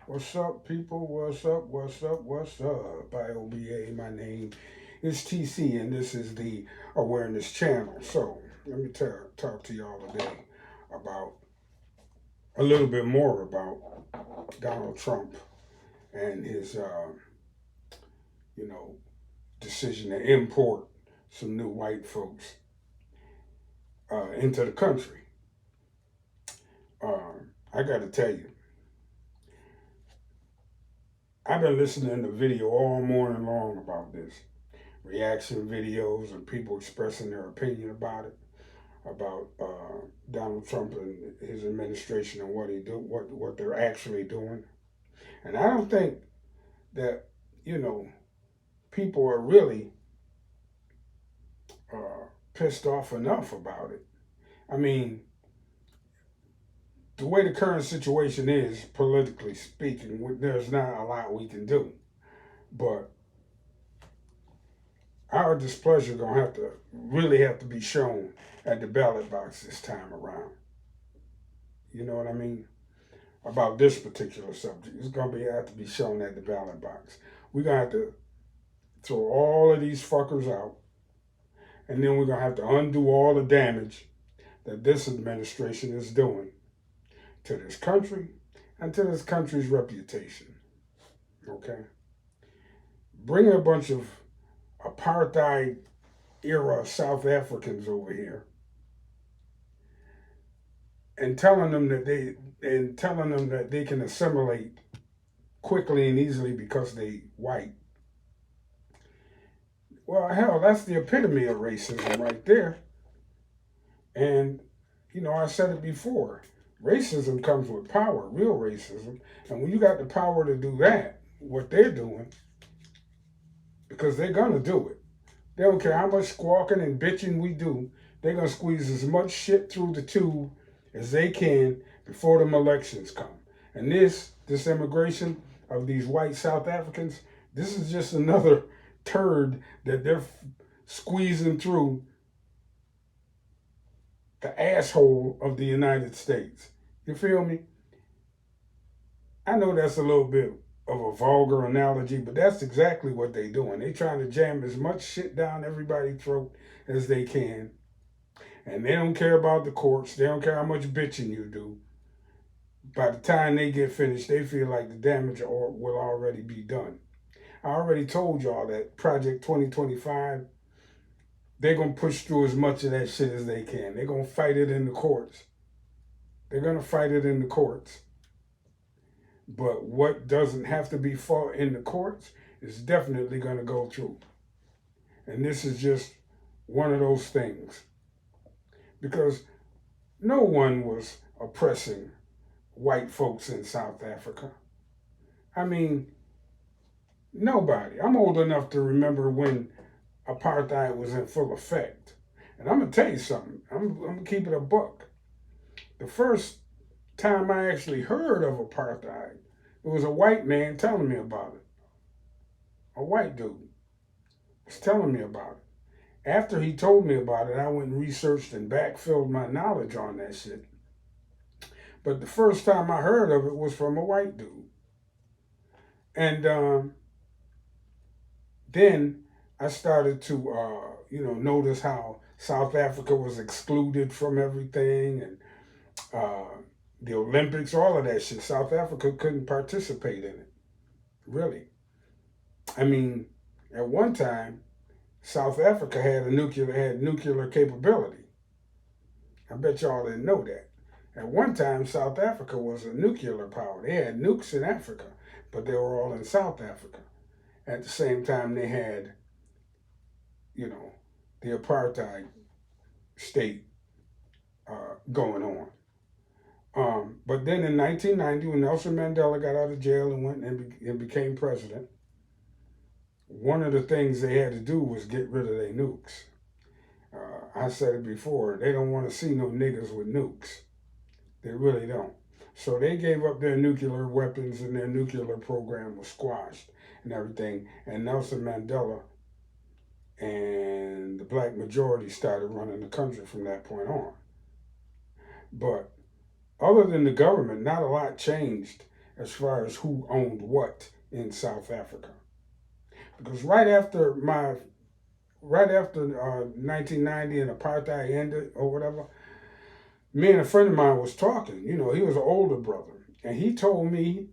What's up, people? What's up? What's up? What's up? IOBA, my name is TC, and this is the Awareness Channel. So, let me talk to y'all today about a little bit more about Donald Trump and his, you know, decision to import some new white folks into the country. I got to tell you, I've been listening to video all morning long about this. Reaction videos and people expressing their opinion about Donald Trump and his administration and what they're actually doing. And I don't think that you know people are really pissed off enough about it. I mean, the way the current situation is, politically speaking, there's not a lot we can do. But our displeasure gonna have to be shown at the ballot box this time around. You know what I mean? About this particular subject. It's gonna have to be shown at the ballot box. We're gonna have to throw all of these fuckers out, and then we're gonna have to undo all the damage that this administration is doing to this country and to this country's reputation. Okay? Bringing a bunch of apartheid era South Africans over here and telling them that they can assimilate quickly and easily because they white. Well, hell, that's the epitome of racism right there. And I said it before. Racism comes with power, real racism. And when you got the power to do that, what they're doing, because they're gonna do it. They don't care how much squawking and bitching we do. They're gonna squeeze as much shit through the tube as they can before them elections come. And this immigration of these white South Africans, this is just another turd that they're squeezing through the asshole of the United States. You feel me? I know that's a little bit of a vulgar analogy, but that's exactly what they're doing. They're trying to jam as much shit down everybody's throat as they can. And they don't care about the courts. They don't care how much bitching you do. By the time they get finished, they feel like the damage will already be done. I already told y'all that Project 2025, they're going to push through as much of that shit as they can. They're going to fight it in the courts. They're going to fight it in the courts. But what doesn't have to be fought in the courts is definitely going to go through. And this is just one of those things. Because no one was oppressing white folks in South Africa. I mean, nobody. I'm old enough to remember when apartheid was in full effect. And I'm going to tell you something. I'm going to keep it a buck. The first time I actually heard of apartheid, it was a white man telling me about it. A white dude was telling me about it. After he told me about it, I went and researched and backfilled my knowledge on that shit. But the first time I heard of it was from a white dude. And then I started to, notice how South Africa was excluded from everything, and the Olympics, all of that shit. South Africa couldn't participate in it, really. I mean, at one time, South Africa had nuclear capability. I bet y'all didn't know that. At one time, South Africa was a nuclear power. They had nukes in Africa, but they were all in South Africa. At the same time, they had, the apartheid state going on. But then in 1990, when Nelson Mandela got out of jail and went and became president, one of the things they had to do was get rid of their nukes. I said it before, they don't want to see no niggas with nukes. They really don't. So they gave up their nuclear weapons and their nuclear program was squashed and everything. And Nelson Mandela and the black majority started running the country from that point on. But other than the government, not a lot changed as far as who owned what in South Africa. Because right after 1990 and apartheid ended or whatever, me and a friend of mine was talking. You know, he was an older brother, and he told me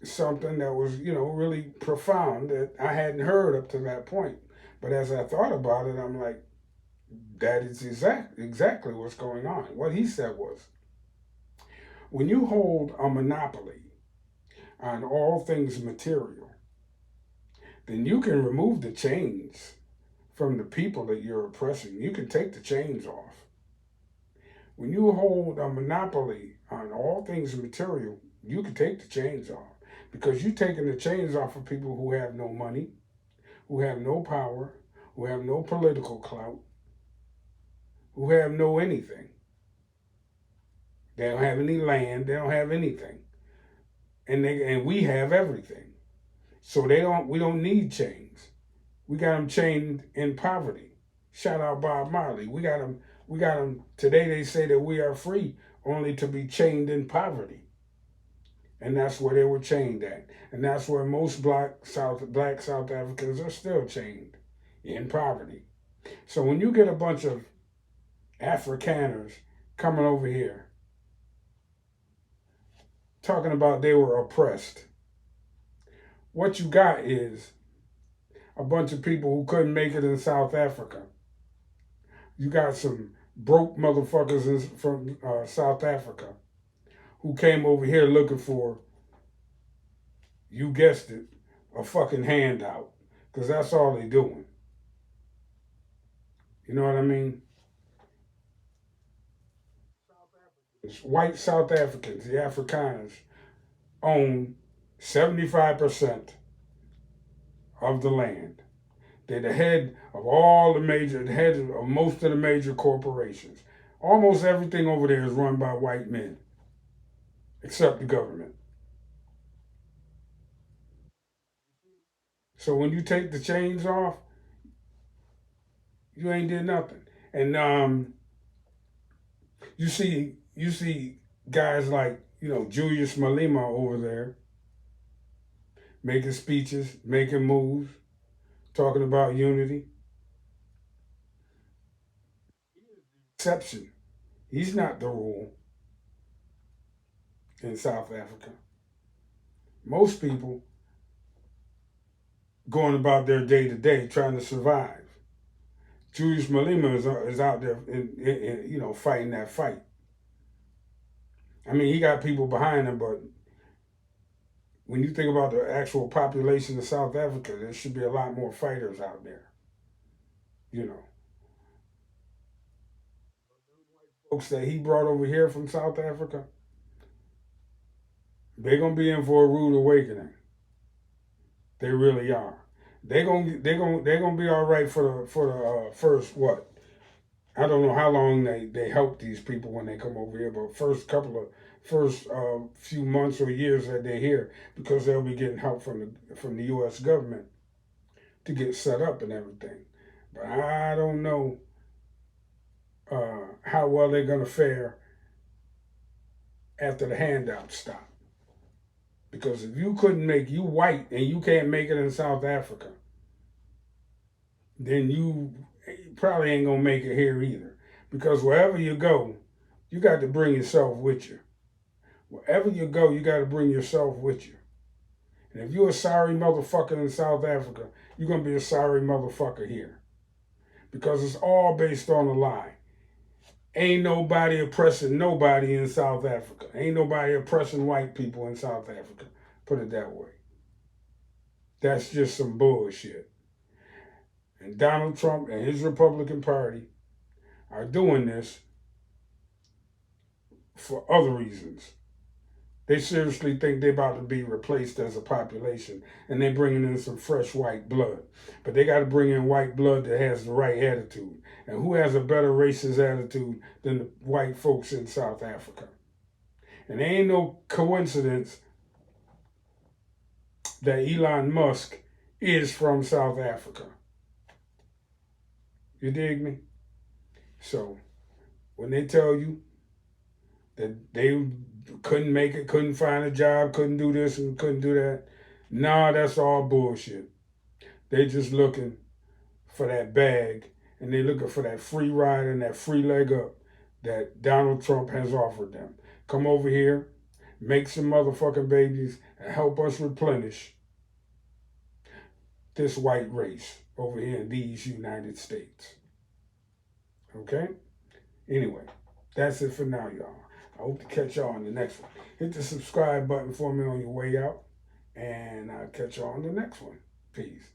something that was, really profound that I hadn't heard up to that point. But as I thought about it, I'm like, that is exactly what's going on. What he said was, when you hold a monopoly on all things material, then you can remove the chains from the people that you're oppressing. You can take the chains off. When you hold a monopoly on all things material, you can take the chains off because you're taking the chains off of people who have no money, who have no power, who have no political clout, who have no anything. They don't have any land. They don't have anything, and we have everything. So we don't need chains. We got them chained in poverty. Shout out Bob Marley. We got them. We got them today. They say that we are free, only to be chained in poverty, and that's where they were chained at, and that's where most black South Africans are still chained in poverty. So when you get a bunch of Afrikaners coming over here talking about they were oppressed, what you got is a bunch of people who couldn't make it in South Africa. You got some broke motherfuckers from South Africa who came over here looking for, you guessed it, a fucking handout. Because that's all they doing. You know what I mean? White South Africans, the Afrikaners, own 75% of the land. They're the head of the head of most of the major corporations. Almost everything over there is run by white men, except the government. So when you take the chains off, you ain't did nothing. And you see guys like Julius Malema over there making speeches, making moves, talking about unity. Exception. He's not the rule in South Africa. Most people going about their day to day trying to survive. Julius Malema is out there, fighting that fight. I mean, he got people behind him, but when you think about the actual population of South Africa, there should be a lot more fighters out there. You know, folks that he brought over here from South Africa, they're gonna be in for a rude awakening. They really are. They're gonna be all right for the first what? I don't know how long they help these people when they come over here, but first few months or years that they're here, because they'll be getting help from the U.S. government to get set up and everything. But I don't know how well they're gonna fare after the handouts stop. Because if you white and you can't make it in South Africa, then you probably ain't gonna make it here either. Because wherever you go, you got to bring yourself with you. Wherever you go, you got to bring yourself with you. And if you're a sorry motherfucker in South Africa, you're gonna be a sorry motherfucker here. Because it's all based on a lie. Ain't nobody oppressing nobody in South Africa. Ain't nobody oppressing white people in South Africa. Put it that way. That's just some bullshit. And Donald Trump and his Republican Party are doing this for other reasons. They seriously think they're about to be replaced as a population, and they're bringing in some fresh white blood. But they got to bring in white blood that has the right attitude. And who has a better racist attitude than the white folks in South Africa? And there ain't no coincidence that Elon Musk is from South Africa. You dig me? So when they tell you that couldn't make it, couldn't find a job, couldn't do this and couldn't do that. Nah, that's all bullshit. They just looking for that bag, and they looking for that free ride and that free leg up that Donald Trump has offered them. Come over here, make some motherfucking babies, and help us replenish this white race over here in these United States. Okay? Anyway, that's it for now, y'all. I hope to catch y'all on the next one. Hit the subscribe button for me on your way out, and I'll catch y'all on the next one. Peace.